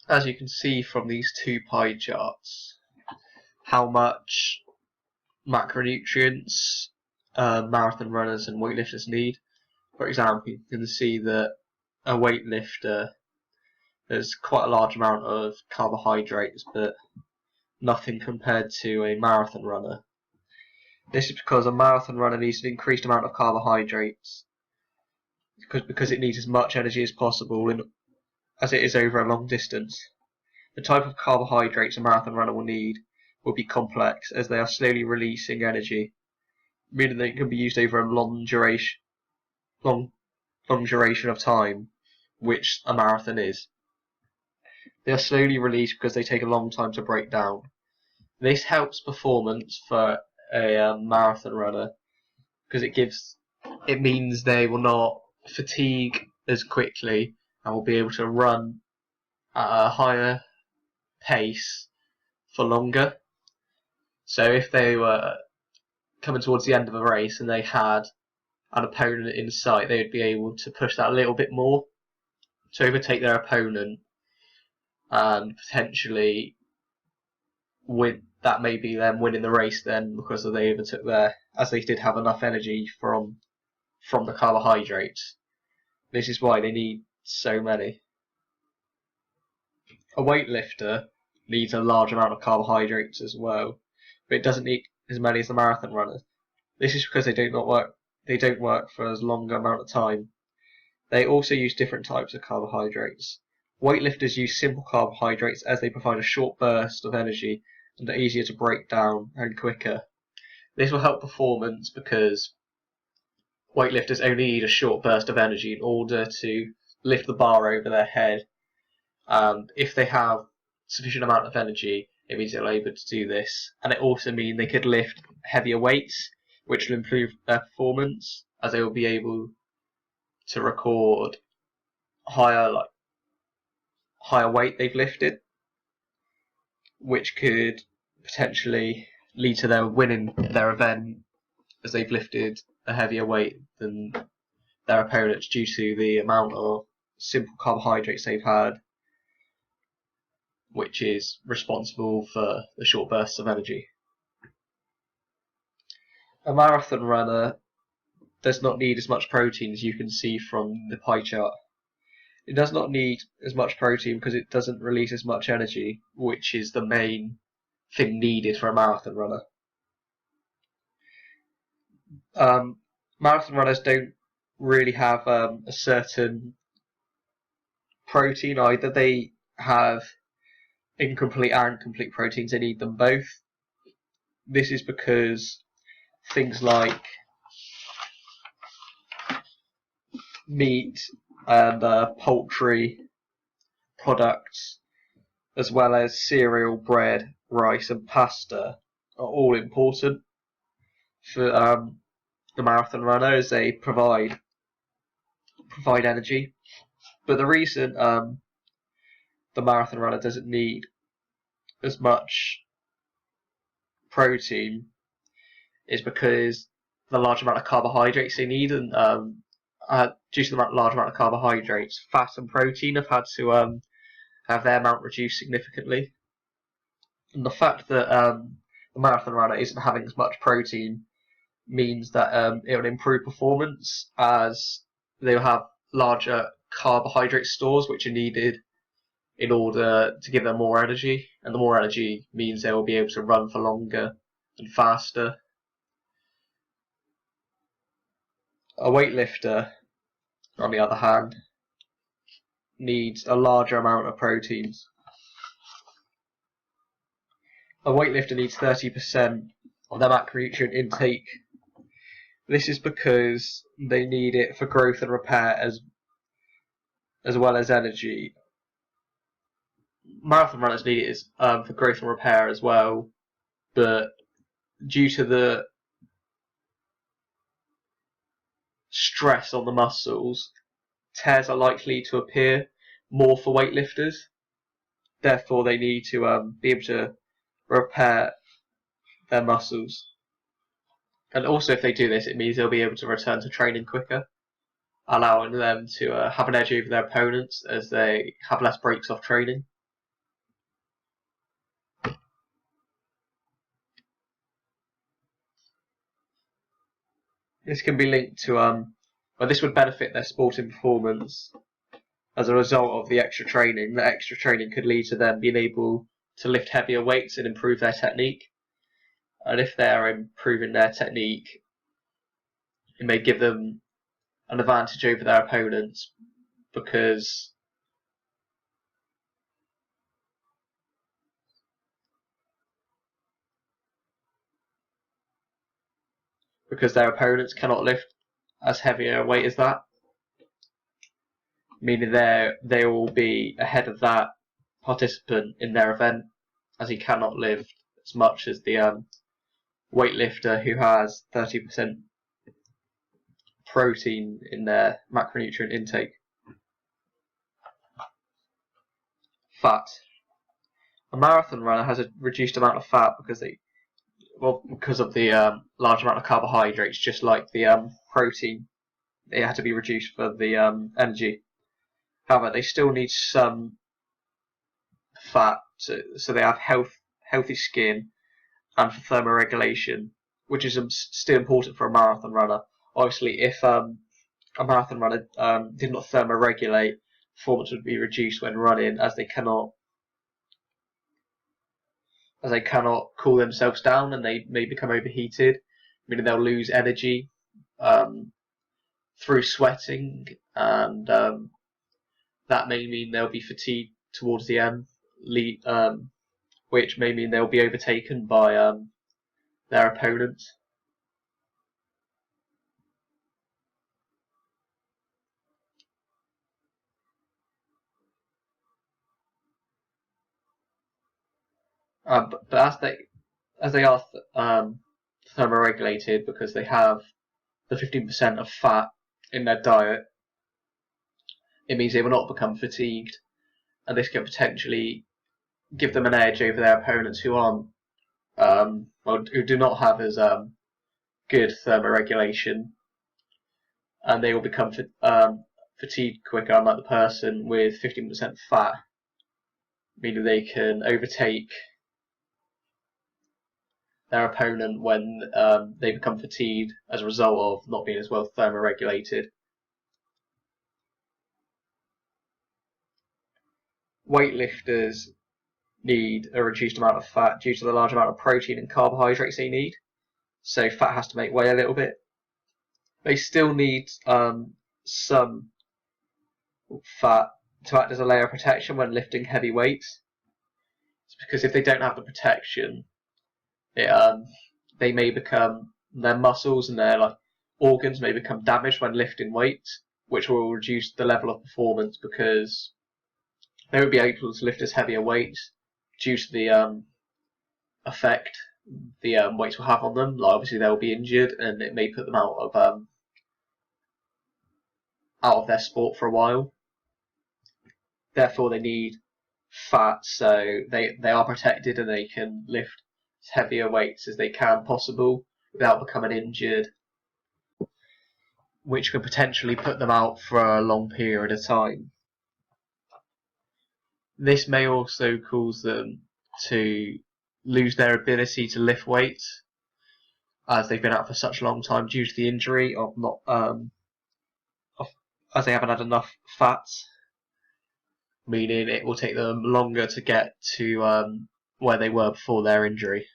as you can see from these two pie charts, how much macronutrients marathon runners and weightlifters need. For example, you can see that a weightlifter, there's quite a large amount of carbohydrates, but nothing compared to a marathon runner. This is because a marathon runner needs an increased amount of carbohydrates because it needs as much energy as possible as it is over a long distance. The type of carbohydrates a marathon runner will need will be complex, as they are slowly releasing energy, meaning they can be used over a long duration of time, which a marathon is. They are slowly released because they take a long time to break down. This helps performance for a marathon runner because it means they will not fatigue as quickly and will be able to run at a higher pace for longer. So if they were coming towards the end of a race and they had an opponent in sight, they would be able to push that a little bit more to overtake their opponent and potentially win. That may be them winning the race then, because they overtook as they did have enough energy from the carbohydrates. This is why they need so many. A weightlifter needs a large amount of carbohydrates as well, but it doesn't need as many as the marathon runners. This is because they don't work for as long amount of time. They also use different types of carbohydrates. Weightlifters use simple carbohydrates as they provide a short burst of energy and are easier to break down and quicker. This will help performance because weightlifters only need a short burst of energy in order to lift the bar over their head. And if they have sufficient amount of energy, it means they're able to do this. And it also means they could lift heavier weights, which will improve their performance, as they will be able to record higher weight they've lifted, which could potentially lead to their winning their event, as they've lifted a heavier weight than their opponents due to the amount of simple carbohydrates they've had, which is responsible for the short bursts of energy. A marathon runner does not need as much protein, as you can see from the pie chart. It does not need as much protein because it doesn't release as much energy, which is the main thing needed for a marathon runner. Marathon runners don't really have a certain protein either. They have incomplete and complete proteins. They need them both. This is because things like meat and poultry products, as well as cereal, bread, rice and pasta, are all important for the marathon runner, as they provide energy. But the reason the marathon runner doesn't need as much protein is because the large amount of carbohydrates they need, and due to the large amount of carbohydrates, fat and protein have had to have their amount reduced significantly. And the fact that the marathon runner isn't having as much protein means that it will improve performance, as they will have larger carbohydrate stores which are needed in order to give them more energy, and the more energy means they will be able to run for longer and faster. A weightlifter, on the other hand, needs a larger amount of proteins. A weightlifter needs 30% of their macronutrient intake. This is because they need it for growth and repair as well as energy. Marathon runners need it for growth and repair as well, but due to the stress on the muscles, tears are likely to appear more for weightlifters. Therefore, they need to be able to repair their muscles. And also, if they do this, it means they'll be able to return to training quicker, allowing them to have an edge over their opponents, as they have less breaks off training. This can be linked to well, this would benefit their sporting performance as a result of the extra training. The extra training could lead to them being able to lift heavier weights and improve their technique. And if they're improving their technique, it may give them an advantage over their opponents because their opponents cannot lift as heavy a weight as that, meaning they will be ahead of that participant in their event, as he cannot lift as much as the weightlifter who has 30% protein in their macronutrient intake. Fat. A marathon runner has a reduced amount of fat because of the large amount of carbohydrates, just like the protein. They had to be reduced for the energy. However, they still need some fat so they have healthy skin and for thermoregulation, which is still important for a marathon runner. Obviously, if a marathon runner did not thermoregulate, performance would be reduced when running, as they cannot cool themselves down and they may become overheated, meaning they'll lose energy through sweating, and that may mean they'll be fatigued towards the end, which may mean they'll be overtaken by their opponents. But as they are thermoregulated, because they have the 15% of fat in their diet, it means they will not become fatigued, and this can potentially give them an edge over their opponents who aren't who do not have as good thermoregulation, and they will become fatigued quicker, unlike the person with 15% fat, meaning they can overtake their opponent when they become fatigued as a result of not being as well thermoregulated. Weightlifters need a reduced amount of fat due to the large amount of protein and carbohydrates they need, so fat has to make way a little bit. They still need some fat to act as a layer of protection when lifting heavy weights. It's because if they don't have the protection, they may become, their muscles and their organs may become damaged when lifting weights, which will reduce the level of performance because they won't be able to lift as heavier weights due to the effect the weights will have on them. Obviously they'll be injured and it may put them out of their sport for a while. Therefore they need fat so they are protected and they can lift as heavier weights as they can possible without becoming injured, which could potentially put them out for a long period of time. This may also cause them to lose their ability to lift weights, as they've been out for such a long time due to the injury of not as they haven't had enough fats, meaning it will take them longer to get to where they were before their injury.